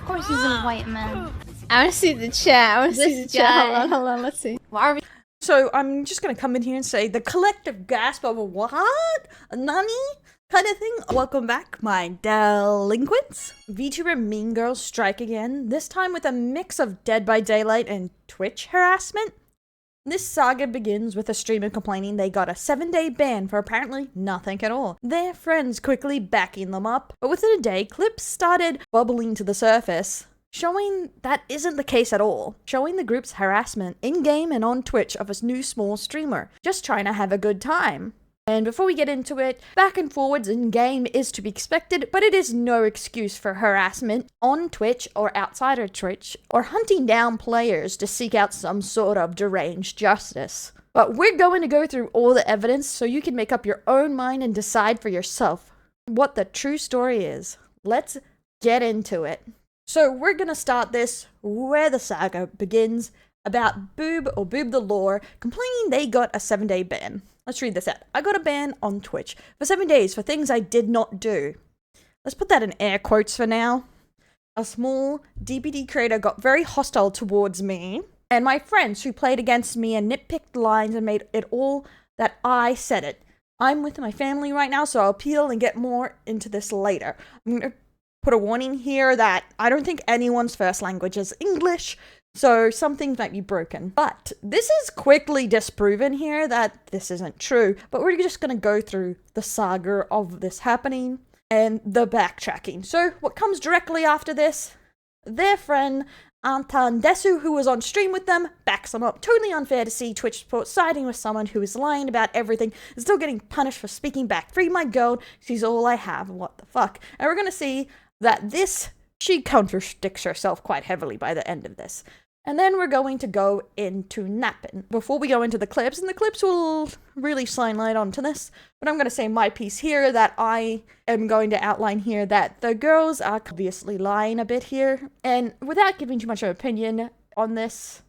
Of course he's a white man. I want to see the chat. I want to see the chat. Hold on, let's see. Why are we? So I'm just gonna come in here and say the collective gasp of a what? A nani? Kind of thing. Welcome back, my delinquents. VTuber Mean Girls strike again, this time with a mix of Dead by Daylight and Twitch harassment. This saga begins with a streamer complaining they got a 7-day ban for apparently nothing at all. Their friends quickly backing them up, but within a day, clips started bubbling to the surface, showing that isn't the case at all, showing the group's harassment in-game and on Twitch of a new small streamer, just trying to have a good time. And before we get into it, back and forwards in-game is to be expected, but it is no excuse for harassment on Twitch or outside of Twitch, or hunting down players to seek out some sort of deranged justice. But we're going to go through all the evidence so you can make up your own mind and decide for yourself what the true story is. Let's get into it. So we're gonna start this where the saga begins, about Boob or Boob the Lore complaining they got a 7-day ban. Let's read this out. I got a ban on Twitch for 7 days for things I did not do. Let's put that in air quotes for now. A small DBD creator got very hostile towards me and my friends who played against me and nitpicked lines and made it all that I said it. I'm with my family right now, so I'll appeal and get more into this later. I'm gonna put a warning here that I don't think anyone's first language is English, so some things might be broken. But this is quickly disproven here that this isn't true, but we're just going to go through the saga of this happening and the backtracking. So what comes directly after this? Their friend Antan Desu, who was on stream with them, backs them up. Totally unfair to see Twitch support siding with someone who is lying about everything and still getting punished for speaking back. Free my girl, she's all I have, what the fuck. And we're going to see that she contradicts herself quite heavily by the end of this. And then we're going to go into Napn. Before we go into the clips, and the clips will really shine light onto this, but I'm going to say my piece here that I am going to outline here that the girls are obviously lying a bit here. And without giving too much of an opinion on this,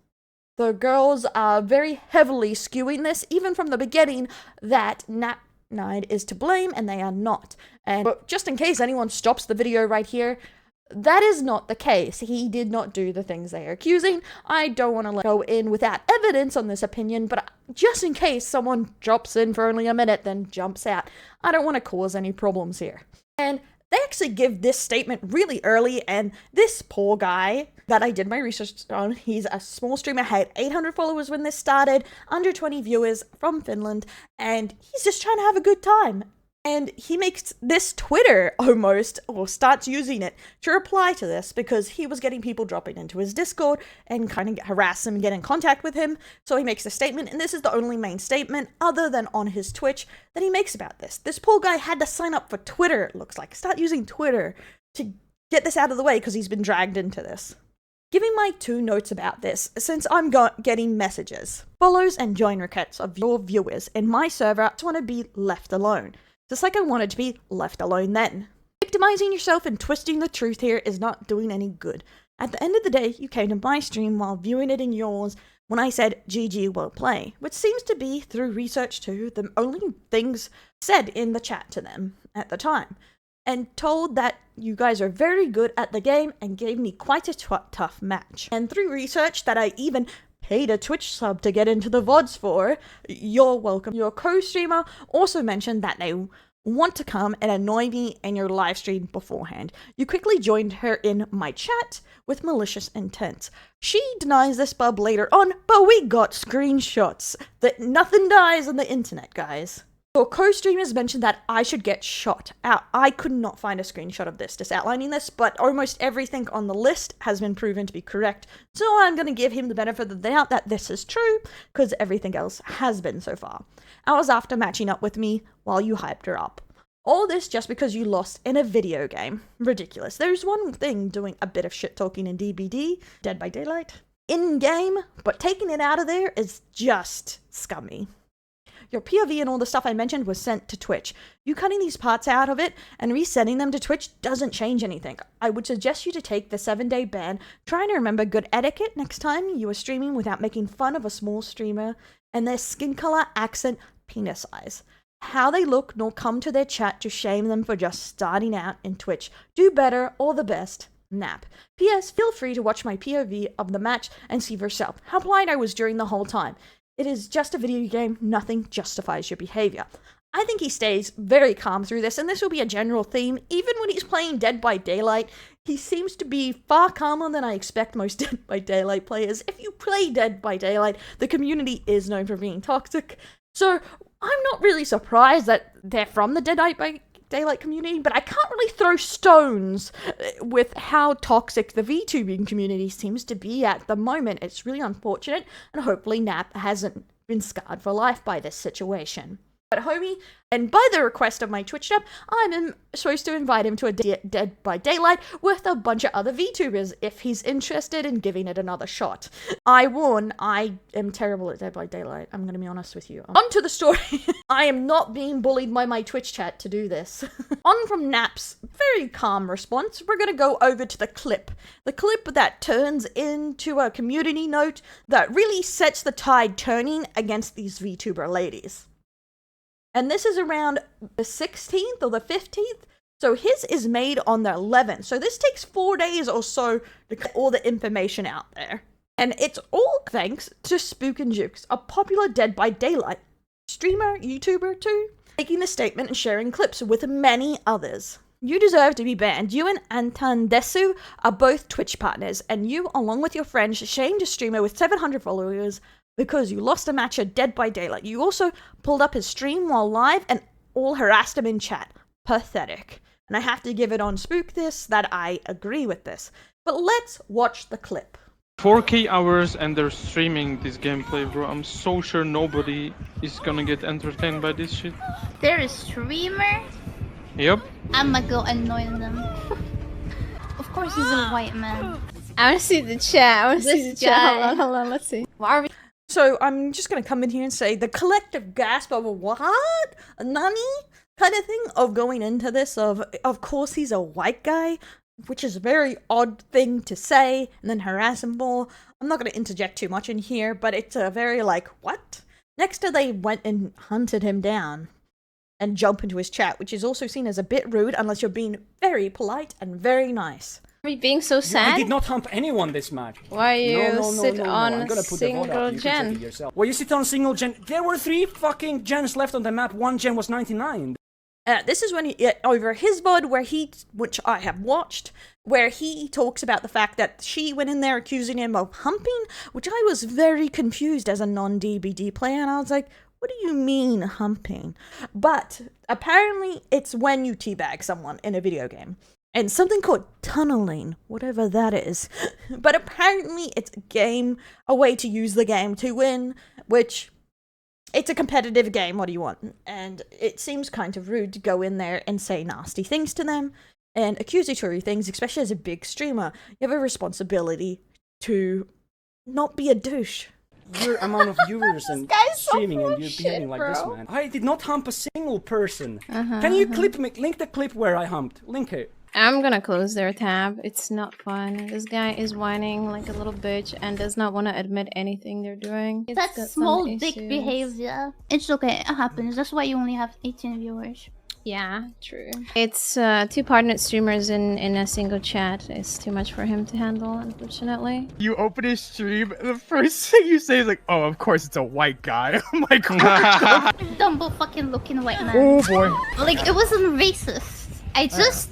the girls are very heavily skewing this, even from the beginning, that Napnide is to blame and they are not. And but just in case anyone stops the video right here, that is not the case. He did not do the things they are accusing. I don't want to go in without evidence on this opinion, but just in case someone drops in for only a minute then jumps out, I don't want to cause any problems here. And they actually give this statement really early, and this poor guy that I did my research on, he's a small streamer, had 800 followers when this started, under 20 viewers, from Finland, and he's just trying to have a good time. And he makes this Twitter almost, or starts using it to reply to this because he was getting people dropping into his Discord and kind of harass him and get in contact with him. So he makes a statement, and this is the only main statement other than on his Twitch that he makes about this. This poor guy had to sign up for Twitter, it looks like. Start using Twitter to get this out of the way because he's been dragged into this. Giving my 2 notes about this, since I'm getting messages, follows and join requests of your viewers in my server. I just want to be left alone. Just like I wanted to be left alone then. Victimizing yourself and twisting the truth here is not doing any good. At the end of the day, you came to my stream while viewing it in yours when I said GG well play, which seems to be, through research too, the only things said in the chat to them at the time. And told that you guys are very good at the game and gave me quite a tough match. And through research that I even paid a Twitch sub to get into the VODs for, you're welcome. Your co-streamer also mentioned that they want to come and annoy me in your live stream beforehand. You quickly joined her in my chat with malicious intent. She denies this bub later on, but we got screenshots. That nothing dies on the internet, guys. Your co-streamers mentioned that I should get shot out. I could not find a screenshot of this, just outlining this, but almost everything on the list has been proven to be correct. So I'm going to give him the benefit of the doubt that this is true, because everything else has been so far. Hours after matching up with me while you hyped her up. All this just because you lost in a video game. Ridiculous. There's one thing doing a bit of shit talking in DBD, Dead by Daylight, in-game, but taking it out of there is just scummy. Your POV and all the stuff I mentioned was sent to Twitch. You cutting these parts out of it and resending them to Twitch doesn't change anything. I would suggest you to take the 7-day ban, trying to remember good etiquette next time you are streaming without making fun of a small streamer and their skin color, accent, penis size. How they look, nor come to their chat to shame them for just starting out in Twitch. Do better, all the best, Nap. P.S. Feel free to watch my POV of the match and see for yourself how blind I was during the whole time. It is just a video game, nothing justifies your behavior. I think he stays very calm through this, and this will be a general theme. Even when he's playing Dead by Daylight, he seems to be far calmer than I expect most Dead by Daylight players. If you play Dead by Daylight, the community is known for being toxic, so I'm not really surprised that they're from the Dead by Daylight community, but I can't really throw stones with how toxic the VTubing community seems to be at the moment. It's really unfortunate, and hopefully Nap hasn't been scarred for life by this situation. But homie, and by the request of my Twitch chat, I'm supposed to invite him to a Dead by Daylight with a bunch of other VTubers if he's interested in giving it another shot. I warn, I am terrible at Dead by Daylight, I'm gonna be honest with you. On to the story. I am not being bullied by my Twitch chat to do this. On from Nap's very calm response, we're gonna go over to the clip. The clip that turns into a community note that really sets the tide turning against these VTuber ladies. And this is around the 16th or the 15th. So his is made on the 11th. So this takes 4 days or so to get all the information out there. And it's all thanks to Spook and Jukes, a popular Dead by Daylight streamer, YouTuber too, making the statement and sharing clips with many others. You deserve to be banned. You and Anton Desu are both Twitch partners, and you, along with your friends, shamed a streamer with 700 followers because you lost a match at Dead by Daylight. You also pulled up his stream while live and all harassed him in chat. Pathetic. And I have to give it on Spook this, that I agree with this. But let's watch the clip. 4K hours and they're streaming this gameplay, bro. I'm so sure nobody is gonna get entertained by this shit. They're a streamer? Yep. I'ma go annoy them. Of course he's a white man. I want to see the chat. I want to see the chat. Hold on, let's see. Why are we? So I'm just going to come in here and say the collective gasp of a what? A nani? Kind of thing of going into this of course he's a white guy, which is a very odd thing to say, and then harass him more. I'm not going to interject too much in here, but it's a very like, what? Next to they went and hunted him down and jump into his chat, which is also seen as a bit rude unless you're being very polite and very nice. Are we being so sad? I did not hump anyone this match. Why you sit on I'm gonna put single the vote up. You can check gen? it yourself. Well, you sit on single gen. There were 3 fucking gens left on the map. 1 gen was 99. This is when he, over his VOD, which I have watched, where he talks about the fact that she went in there accusing him of humping, which I was very confused as a non-DBD player, and I was like, what do you mean humping? But apparently it's when you teabag someone in a video game. And something called tunneling, whatever that is. But apparently it's a way to use the game to win, which, it's a competitive game, what do you want? And it seems kind of rude to go in there and say nasty things to them, and accusatory things, especially as a big streamer. You have a responsibility to not be a douche. Your amount of viewers and streaming and you're behaving like this, man. I did not hump a single person. Can you link the clip where I humped? Link it. I'm gonna close their tab. It's not fun. This guy is whining like a little bitch and does not want to admit anything they're doing. That's small dick behavior. It's okay, it happens. That's why you only have 18 viewers. Yeah, true. It's 2 partnered streamers in a single chat. It's too much for him to handle, unfortunately. You open his stream, and the first thing you say is like, "Oh, of course it's a white guy." I'm like, what? Dumbo fucking looking white man. Oh boy. Like, it wasn't racist. I just,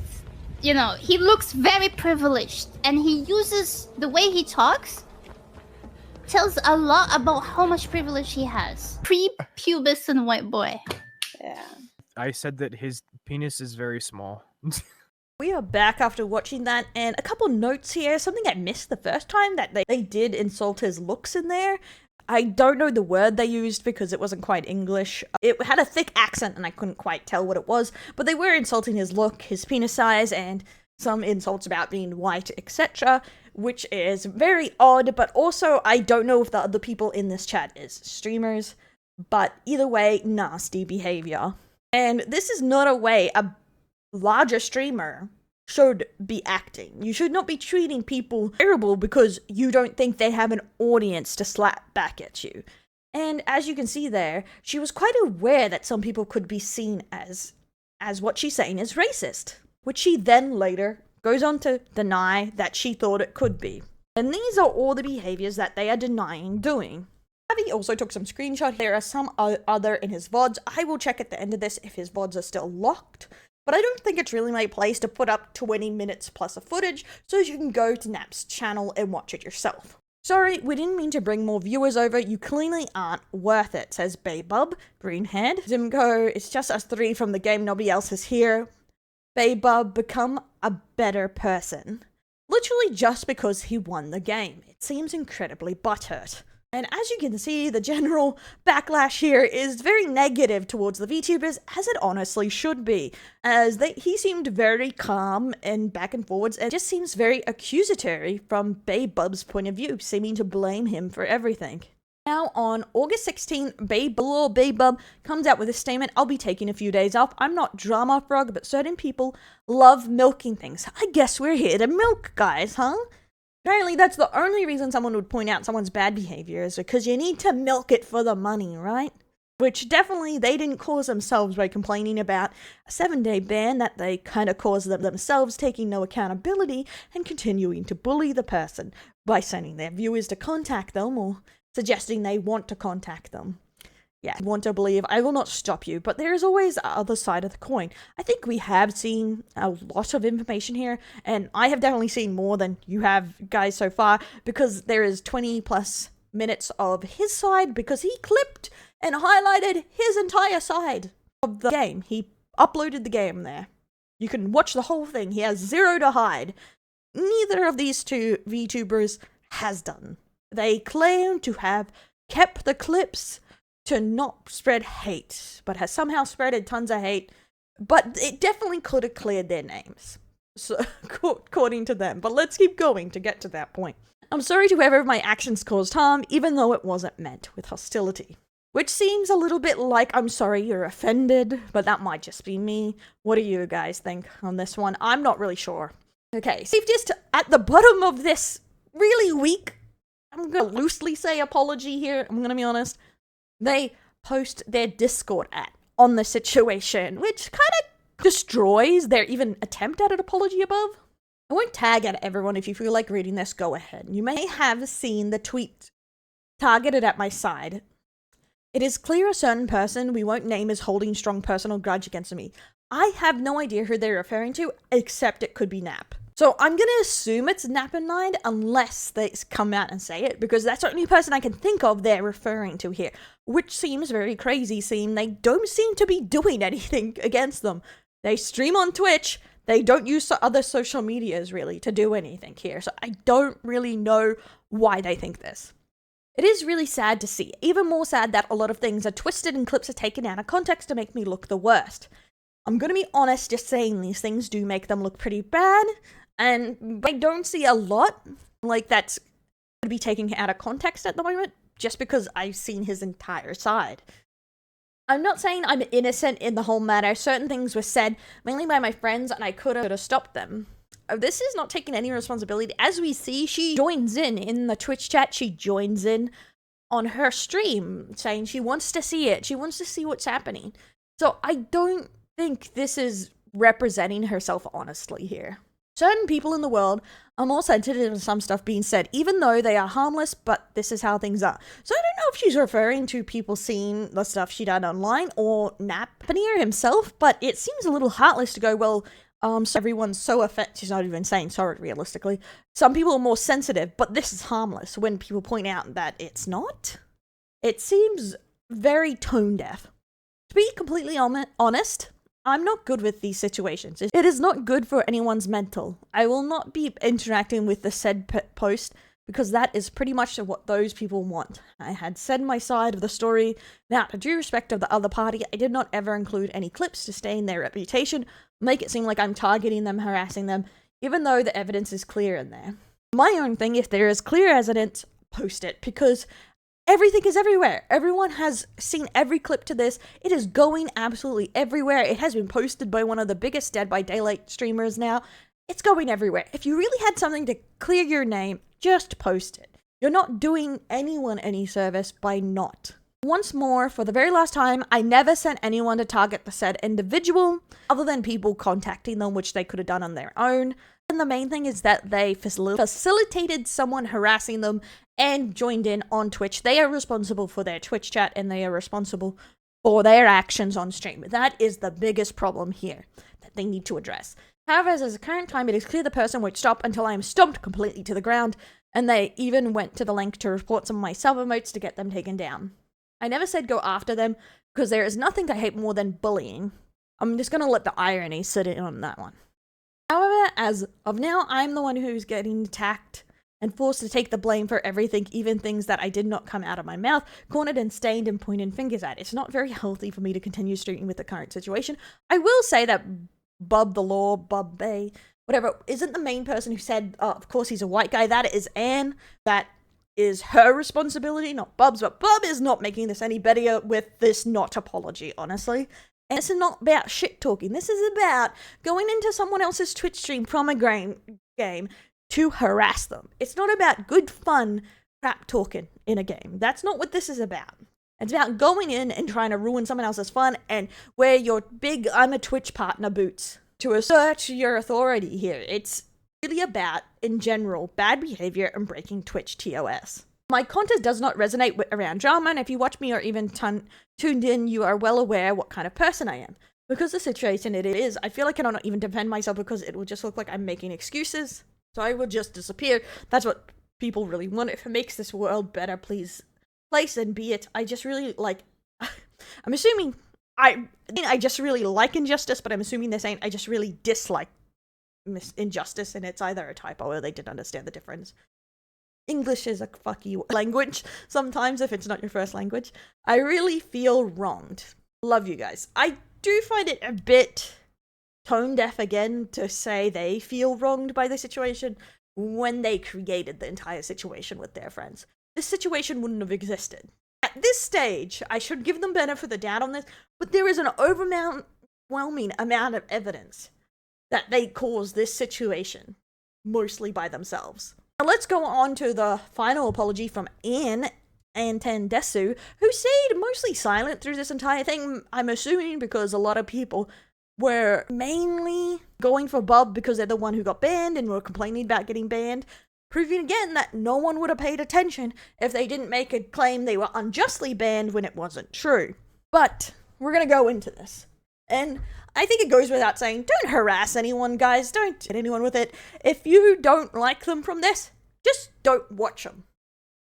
you know, he looks very privileged, and he uses the way he talks tells a lot about how much privilege he has. Pre-pubescent white boy. Yeah. I said that his penis is very small. We are back after watching that, and a couple notes here. Something I missed the first time, that they did insult his looks in there. I don't know the word they used because it wasn't quite English. It had a thick accent and I couldn't quite tell what it was, but they were insulting his look, his penis size, and some insults about being white, etc., which is very odd, but also I don't know if the other people in this chat is streamers, but either way, nasty behavior. And this is not a way a larger streamer should be acting. You should not be treating people terrible because you don't think they have an audience to slap back at you. And as you can see there, she was quite aware that some people could be seen as what she's saying is racist, which she then later goes on to deny that she thought it could be. And these are all the behaviors that they are denying doing. Avi also took some screenshots. There are some other in his VODs. I will check at the end of this if his VODs are still locked. But I don't think it's really my place to put up 20 minutes plus of footage, so you can go to Nap's channel and watch it yourself. Sorry, we didn't mean to bring more viewers over. You clearly aren't worth it, says Baybub, greenhead. Zimko, it's just us three from the game, nobody else is here. Baybub, become a better person. Literally just because he won the game. It seems incredibly butthurt. And as you can see, the general backlash here is very negative towards the VTubers, as it honestly should be, as he seemed very calm and back and forwards, and just seems very accusatory from Baybub's point of view, seeming to blame him for everything. Now, on August 16th, Baybub comes out with a statement, I'll be taking a few days off. I'm not drama frog, but certain people love milking things. I guess we're here to milk, guys, huh? Apparently, that's the only reason someone would point out someone's bad behavior is because you need to milk it for the money, right? Which definitely they didn't cause themselves by complaining about a 7-day ban that they kind of caused themselves, taking no accountability and continuing to bully the person by sending their viewers to contact them or suggesting they want to contact them. Yeah, want to believe, I will not stop you, but there is always the other side of the coin. I think we have seen a lot of information here, and I have definitely seen more than you have guys so far, because there is 20 plus minutes of his side, because he clipped and highlighted his entire side of the game. He uploaded the game there. You can watch the whole thing. He has zero to hide. Neither of these two VTubers has done. They claim to have kept the clips to not spread hate, but has somehow spreaded tons of hate, but it definitely could have cleared their names, so according to them. But let's keep going to get to that point. I'm sorry to whoever my actions caused harm, even though it wasn't meant with hostility. Which seems a little bit like I'm sorry you're offended, but that might just be me. What do you guys think on this one? I'm not really sure. Okay, so just at the bottom of this really weak, I'm gonna loosely say apology here, I'm gonna be honest. They post their Discord on the situation, which kind of destroys their even attempt at an apology above. I won't tag at everyone. If you feel like reading this, go ahead. You may have seen the tweet targeted at my side. It is clear a certain person we won't name is holding strong personal grudge against me. I have no idea who they're referring to, except it could be Nap. So I'm going to assume it's Napnide unless they come out and say it, because that's the only person I can think of they're referring to here, which seems very crazy, seeing they don't seem to be doing anything against them. They stream on Twitch, they don't use other social medias really to do anything here, so I don't really know why they think this. It is really sad to see, even more sad that a lot of things are twisted and clips are taken out of context to make me look the worst. I'm going to be honest, just saying these things do make them look pretty bad. And I don't see a lot like that's going to be taken out of context at the moment, just because I've seen his entire side. I'm not saying I'm innocent in the whole matter. Certain things were said, mainly by my friends, and I could have stopped them. This is not taking any responsibility. As we see, she joins in the Twitch chat. She joins in on her stream, saying she wants to see it. She wants to see what's happening. So I don't think this is representing herself honestly here. Certain people in the world are more sensitive to some stuff being said, even though they are harmless, but this is how things are. So I don't know if she's referring to people seeing the stuff she done online or Napn himself, but it seems a little heartless to go, well, so everyone's so offended. She's not even saying sorry, realistically. Some people are more sensitive, but this is harmless when people point out that it's not. It seems very tone deaf. To be completely honest, I'm not good with these situations. It is not good for anyone's mental. I will not be interacting with the said post because that is pretty much what those people want. I had said my side of the story. Now, to due respect of the other party, I did not ever include any clips to stain their reputation, make it seem like I'm targeting them, harassing them, even though the evidence is clear in there. My own thing, if there is clear evidence, post it, because everything is everywhere. Everyone has seen every clip to this. It is going absolutely everywhere. It has been posted by one of the biggest Dead by Daylight streamers now. It's going everywhere. If you really had something to clear your name, just post it. You're not doing anyone any service by not. Once more, for the very last time, I never sent anyone to target the said individual, other than people contacting them, which they could have done on their own. And the main thing is that they facilitated someone harassing them and joined in on Twitch. They are responsible for their Twitch chat and they are responsible for their actions on stream. That is the biggest problem here that they need to address. However, as of the current time, it is clear the person won't stop until I am stomped completely to the ground, and they even went to the length to report some of my self-emotes to get them taken down. I never said go after them, because there is nothing I hate more than bullying. I'm just gonna let the irony sit in on that one. However, as of now, I'm the one who's getting attacked and forced to take the blame for everything, even things that I did not come out of my mouth, cornered and stained and pointed fingers at. It's not very healthy for me to continue streaming with the current situation. I will say that Bub the Law, Bub Bay, whatever, isn't the main person who said, oh, of course he's a white guy. That is Anne. That is her responsibility, not Bub's. But Bub is not making this any better with this not apology, honestly. And this is not about shit talking. This is about going into someone else's Twitch stream from a game to harass them. It's not about good fun crap talking in a game. That's not what this is about. It's about going in and trying to ruin someone else's fun and wear your big I'm a Twitch partner boots to assert your authority here. It's really about, in general, bad behavior and breaking Twitch TOS. My content does not resonate around drama, and if you watch me or even tuned in, you are well aware what kind of person I am. Because the situation it is, I feel like I cannot even defend myself because it will just look like I'm making excuses. So I will just disappear. That's what people really want. If it makes this world better, please place and be it. I just really like, I'm assuming, I just really like injustice, but I'm assuming they're saying I just really dislike injustice, and it's either a typo or they didn't understand the difference. English is a fucky language sometimes if it's not your first language. I really feel wronged. Love you guys. I do find it a bit tone deaf again to say they feel wronged by the situation when they created the entire situation with their friends. This situation wouldn't have existed. At this stage, I should give them benefit of the doubt on this, but there is an overwhelming amount of evidence that they caused this situation, mostly by themselves. Now let's go on to the final apology from Anne Antendesu, who stayed mostly silent through this entire thing, I'm assuming because a lot of people were mainly going for Bub because they're the one who got banned and were complaining about getting banned, proving again that no one would have paid attention if they didn't make a claim they were unjustly banned when it wasn't true. But we're gonna go into this. And I think it goes without saying, don't harass anyone, guys. Don't hit anyone with it. If you don't like them from this, just don't watch them.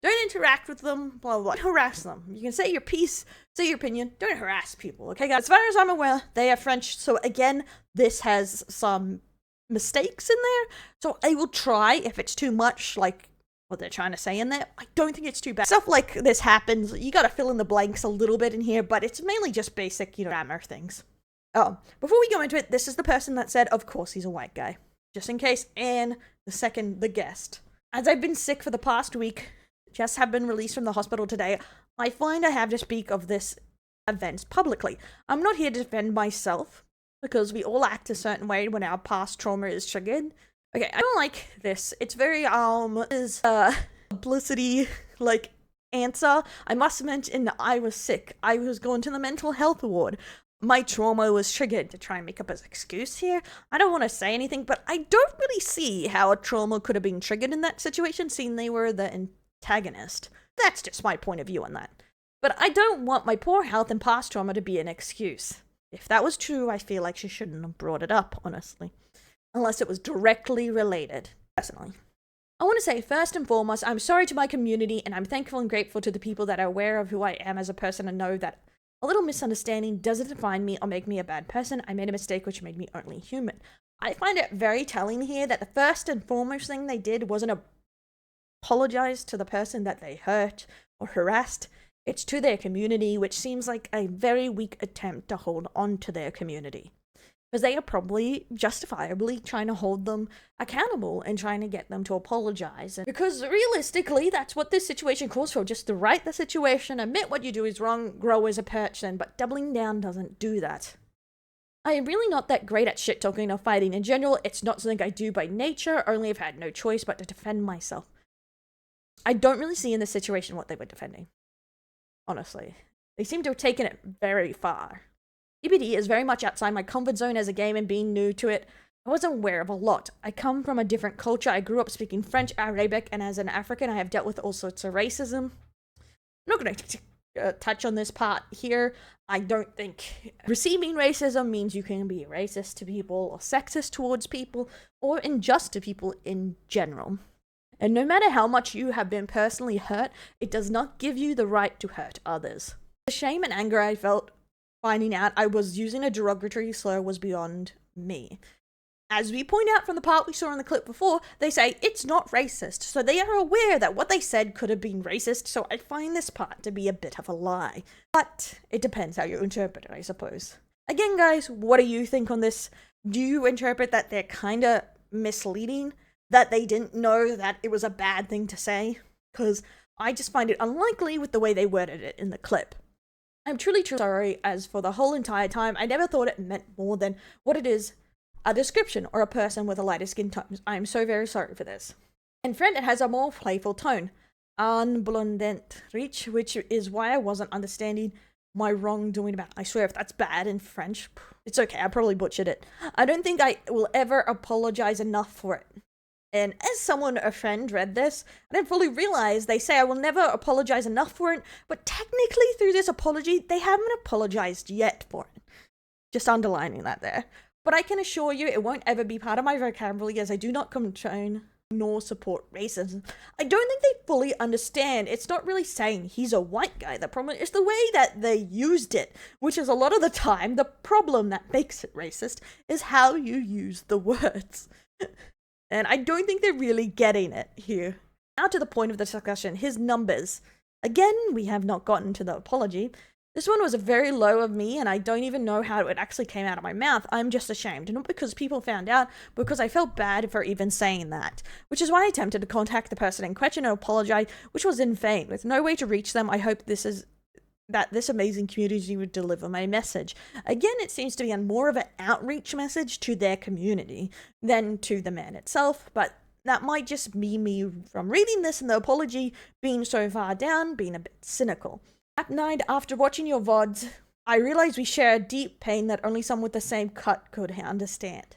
Don't interact with them, blah, blah, blah. Don't harass them. You can say your piece, say your opinion. Don't harass people, okay, guys? As far as I'm aware, they are French. So again, this has some mistakes in there. So I will try, if it's too much, like what they're trying to say in there, I don't think it's too bad. Stuff like this happens. You gotta fill in the blanks a little bit in here, but it's mainly just basic, grammar things. Oh, before we go into it, this is the person that said, of course he's a white guy. Just in case, and the guest. As I've been sick for the past week, just have been released from the hospital today, I find I have to speak of this event publicly. I'm not here to defend myself, because we all act a certain way when our past trauma is triggered. Okay, I don't like this. It's very, publicity, answer. I must mention I was sick. I was going to the mental health ward. My trauma was triggered to try and make up an excuse here. I don't want to say anything, but I don't really see how a trauma could have been triggered in that situation, seeing they were the antagonist. That's just my point of view on that. But I don't want my poor health and past trauma to be an excuse. If that was true, I feel like she shouldn't have brought it up, honestly. Unless it was directly related, personally. I want to say, first and foremost, I'm sorry to my community, and I'm thankful and grateful to the people that are aware of who I am as a person and know that a little misunderstanding doesn't define me or make me a bad person. I made a mistake which made me only human. I find it very telling here that the first and foremost thing they did wasn't apologize to the person that they hurt or harassed. It's to their community, which seems like a very weak attempt to hold on to their community. Because they are probably justifiably trying to hold them accountable and trying to get them to apologize. Because realistically, that's what this situation calls for. Just to right the situation, admit what you do is wrong, grow as a person, but doubling down doesn't do that. I am really not that great at shit talking or fighting in general. It's not something I do by nature, only I've had no choice but to defend myself. I don't really see in this situation what they were defending. Honestly. They seem to have taken it very far. EBD is very much outside my comfort zone as a game and being new to it. I wasn't aware of a lot. I come from a different culture. I grew up speaking French, Arabic, and as an African, I have dealt with all sorts of racism. I'm not going to touch on this part here. I don't think receiving racism means you can be racist to people or sexist towards people or unjust to people in general. And no matter how much you have been personally hurt, it does not give you the right to hurt others. The shame and anger I felt finding out I was using a derogatory slur was beyond me. As we point out from the part we saw in the clip before, they say it's not racist, so they are aware that what they said could have been racist, so I find this part to be a bit of a lie. But it depends how you interpret it, I suppose. Again, guys, what do you think on this? Do you interpret that they're kinda misleading? That they didn't know that it was a bad thing to say? Because I just find it unlikely with the way they worded it in the clip. I'm truly sorry, as for the whole entire time, I never thought it meant more than what it is. A description or a person with a lighter skin tone. I am so very sorry for this. In French, it has a more playful tone. Un blondent reach, which is why I wasn't understanding my wrongdoing about. I swear if that's bad in French, it's okay, I probably butchered it. I don't think I will ever apologize enough for it. And as someone, a friend, read this, I didn't fully realize they say I will never apologize enough for it, but technically through this apology, they haven't apologized yet for it. Just underlining that there. But I can assure you it won't ever be part of my vocabulary, as I do not condone nor support racism. I don't think they fully understand. It's not really saying he's a white guy. The problem is the way that they used it, which is a lot of the time the problem that makes it racist is how you use the words. And I don't think they're really getting it here. Now to the point of the discussion, his numbers. Again, we have not gotten to the apology. This one was very low of me, and I don't even know how it actually came out of my mouth. I'm just ashamed. Not because people found out, because I felt bad for even saying that. Which is why I attempted to contact the person in question and apologize, which was in vain. With no way to reach them, I hope that this amazing community would deliver my message. Again, it seems to be more of an outreach message to their community than to the man itself, but that might just be me from reading this and the apology being so far down, being a bit cynical. Napnide, after watching your VODs, I realized we share a deep pain that only someone with the same cut could understand.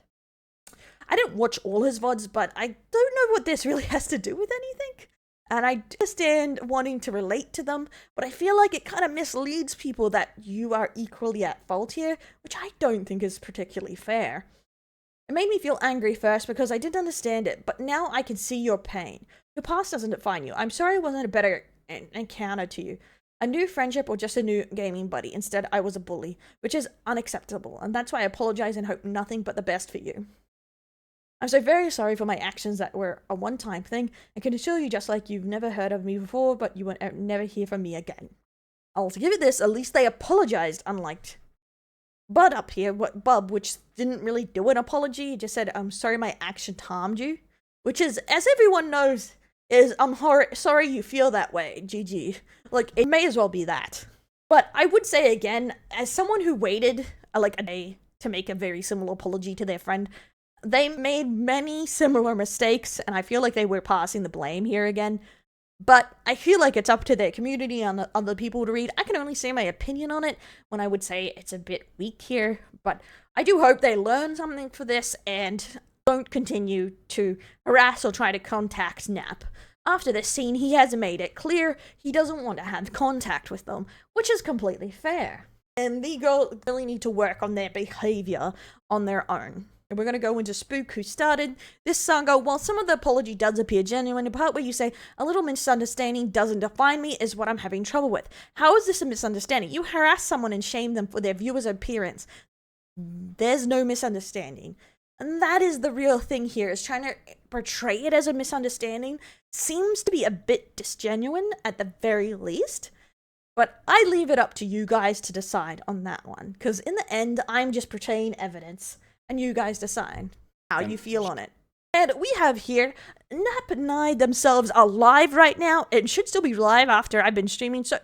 I didn't watch all his VODs, but I don't know what this really has to do with anything. And I understand wanting to relate to them, but I feel like it kind of misleads people that you are equally at fault here, which I don't think is particularly fair. It made me feel angry first because I didn't understand it, but now I can see your pain. Your past doesn't define you. I'm sorry I wasn't a better encounter to you. A new friendship or just a new gaming buddy. Instead, I was a bully, which is unacceptable, and that's why I apologize and hope nothing but the best for you. I'm so very sorry for my actions that were a one-time thing, and can assure you just like you've never heard of me before, but you will never hear from me again. I'll give it this, at least they apologized, unlike Bud up here, Bub, which didn't really do an apology, he just said, I'm sorry my action harmed you, which is, as everyone knows, is, I'm sorry you feel that way, GG. Like, it may as well be that. But I would say again, as someone who waited like a day to make a very similar apology to their friend, they made many similar mistakes, and I feel like they were passing the blame here again. But I feel like it's up to their community and other people to read. I can only say my opinion on it when I would say it's a bit weak here. But I do hope they learn something for this and don't continue to harass or try to contact Nap. After this scene, he has made it clear he doesn't want to have contact with them, which is completely fair. And the girl really need to work on their behavior on their own. And we're going to go into Spook, who started this saga. While some of the apology does appear genuine, the part where you say, a little misunderstanding doesn't define me is what I'm having trouble with. How is this a misunderstanding? You harass someone and shame them for their viewer's appearance. There's no misunderstanding. And that is the real thing here, is trying to portray it as a misunderstanding. Seems to be a bit disgenuine at the very least. But I leave it up to you guys to decide on that one. Because in the end, I'm just portraying evidence. And you guys decide how you feel on it. And we have here, Napnide themselves are live right now. It should still be live after I've been streaming. So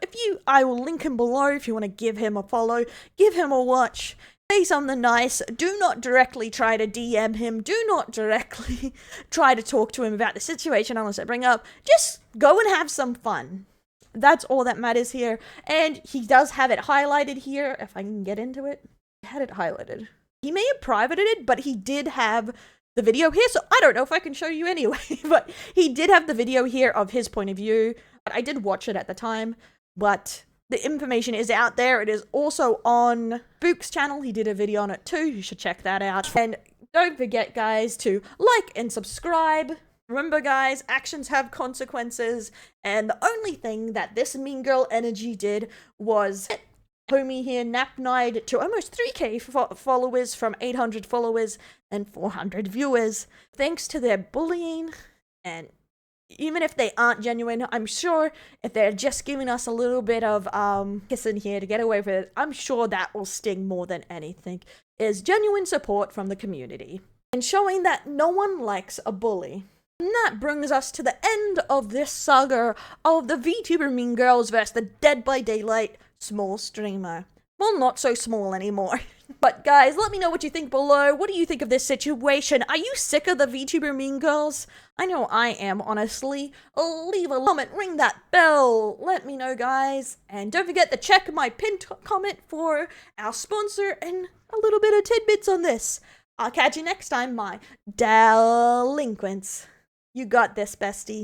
I will link him below if you want to give him a follow. Give him a watch. Say something nice. Do not directly try to DM him. Do not directly try to talk to him about the situation unless I bring up. Just go and have some fun. That's all that matters here. And he does have it highlighted here. If I can get into it. I had it highlighted. He may have privated it, but he did have the video here, so I don't know if I can show you anyway, but he did have the video here of his point of view. I did watch it at the time, but the information is out there. It is also on Book's channel. He did a video on it too. You should check that out. And don't forget, guys, to like and subscribe. Remember, guys, actions have consequences, and the only thing that this mean girl energy did was get homie here, Napnide, to almost 3k followers from 800 followers and 400 viewers. Thanks to their bullying, and even if they aren't genuine, I'm sure if they're just giving us a little bit of kissing here to get away with it, I'm sure that will sting more than anything, is genuine support from the community and showing that no one likes a bully. And that brings us to the end of this saga of the VTuber Mean Girls vs the Dead by Daylight small streamer. Well, not so small anymore. But guys, let me know what you think below. What do you think of this situation? Are you sick of the VTuber Mean Girls? I know I am, honestly. Leave a comment, ring that bell. Let me know, guys. And don't forget to check my pinned comment for our sponsor and a little bit of tidbits on this. I'll catch you next time, my delinquents. You got this, bestie.